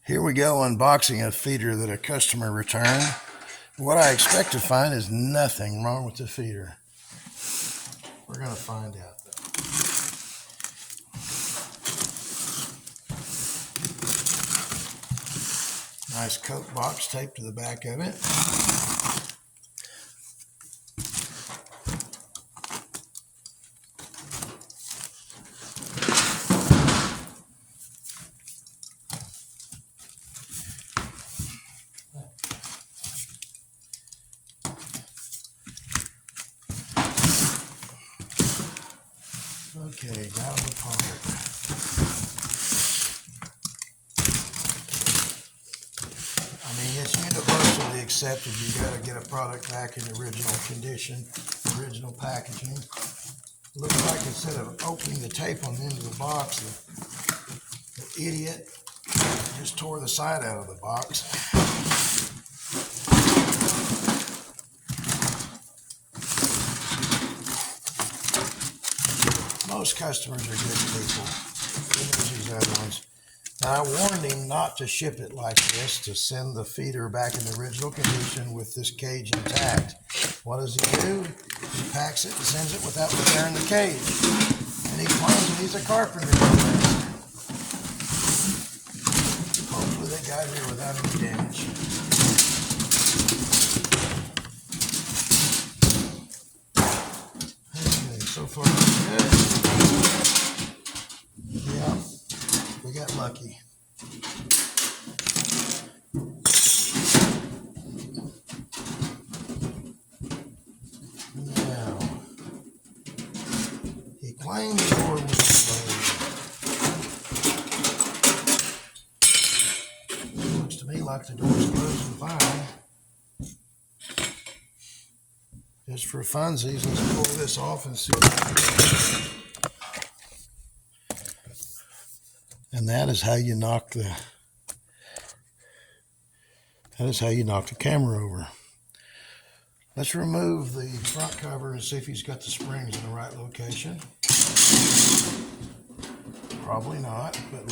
Here we go, unboxing a feeder that a customer returned. What I expect to find is nothing wrong with the feeder. We're going to find out though. Nice Coke box taped to the back of it. Okay, got them apart. I mean, it's universally accepted. You got to get a product back in original condition, original packaging. Looks like instead of opening the tape on the end of the box, the idiot just tore the side out of the box. Most customers are good people. There's these other ones. Now, I warned him not to ship it like this, to send the feeder back in the original condition with this cage intact. What does he do? He packs it and sends it without repairing the cage. And he claims that he's a carpenter. Hopefully they got here without any damage. Okay, so far good. Yeah, we got lucky. Now, he claimed the door was closed. Looks to me like the door's closing fine. Just for funsies, let's pull this off and see what happens. And that is how you knock the camera over. Let's remove the front cover and see if he's got the springs in the right location. Probably not, but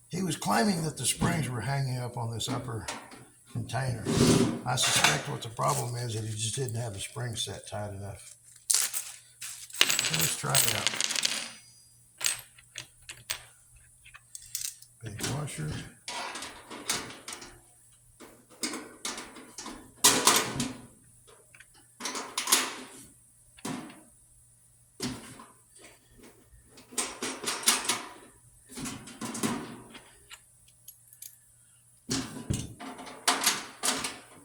he was claiming that the springs were hanging up on this upper container. I suspect what the problem is that he just didn't have the spring set tight enough. So let's try it out. Big washer.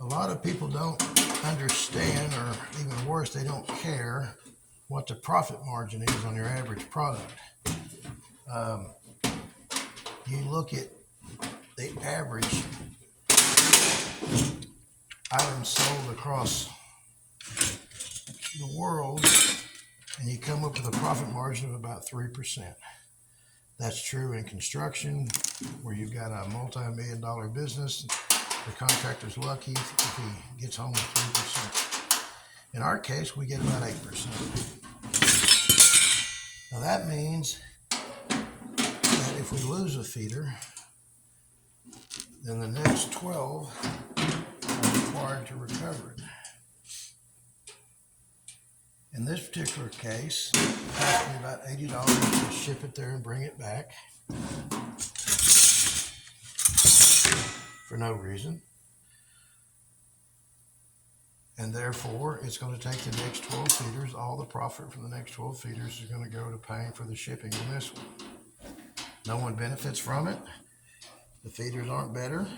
A lot of people don't understand, or even worse, they don't care what the profit margin is on your average product. You look at the average items sold across the world, and you come up with a profit margin of about 3%. That's true in construction, where you've got a multi-million-dollar business. The contractor's lucky if he gets home with 3%. In our case, we get about 8%. Now that means that if we lose a feeder, then the next 12 are required to recover it. In this particular case, it cost me about $80 to ship it there and bring it back for no reason. And therefore, it's going to take the next 12 feeders. All the profit from the next 12 feeders is going to go to paying for the shipping on this one. No one benefits from it. The feeders aren't better.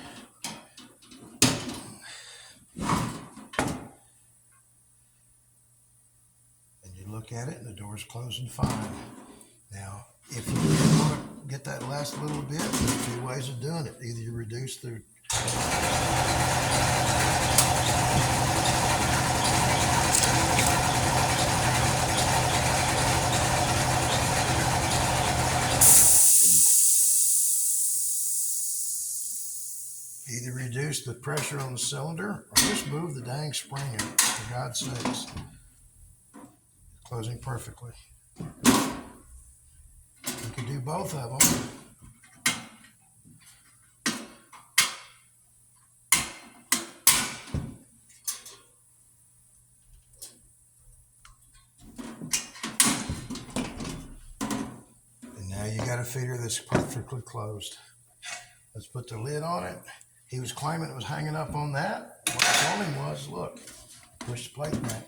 And you look at it and the door's closing fine. Now, if you really want to get that last little bit, there's two ways of doing it. Either you reduce the pressure on the cylinder, or just move the dang spring out, for God's sakes. closing perfectly. You could do both of them. And now you got a feeder that's perfectly closed. Let's put the lid on it. He was claiming it was hanging up on that. What I told him was, look, push the plate back.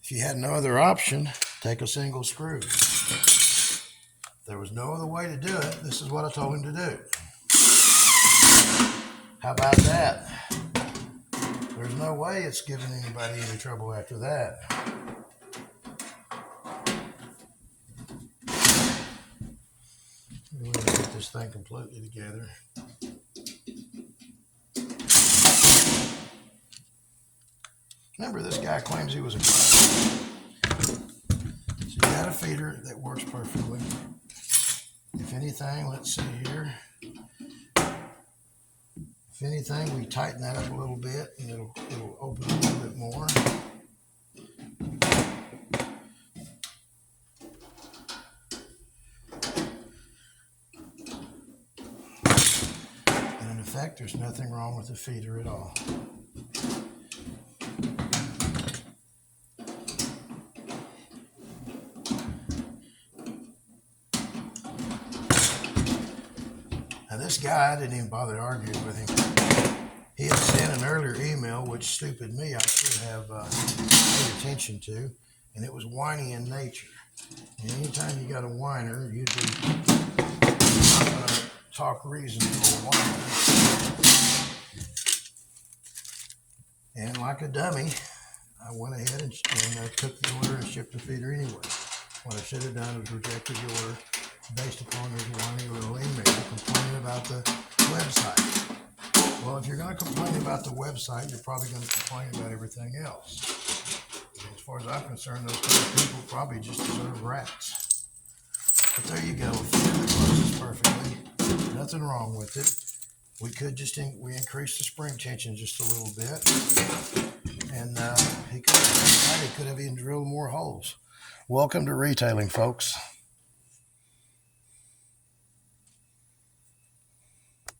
If you had no other option, take a single screw. If there was no other way to do it, this is what I told him to do. How about that? There's no way it's giving anybody any trouble after that. We're going to get this thing completely together. Remember, this guy claims he was a carpenter. So you got a feeder that works perfectly. If anything, let's see here. If anything, we tighten that up a little bit and it'll open a little bit more. And in effect, there's nothing wrong with the feeder at all. Now this guy, I didn't even bother arguing with him. He had sent an earlier email, which stupid me, I should have paid attention to, and it was whiny in nature. And anytime you got a whiner, you'd be not going to talk reason for a whiner. And like a dummy, I went ahead and took the order and shipped the feeder anyway. What I should have done was rejected the order based upon his whiny little email complaining about the website. Well, if you're going to complain about the website, you're probably going to complain about everything else. And as far as I'm concerned, those kind of people probably just deserve rats. But there you go. Feeder that closes perfectly. Nothing wrong with it. We could just we increase the spring tension just a little bit, and he could have even drilled more holes. Welcome to retailing, folks.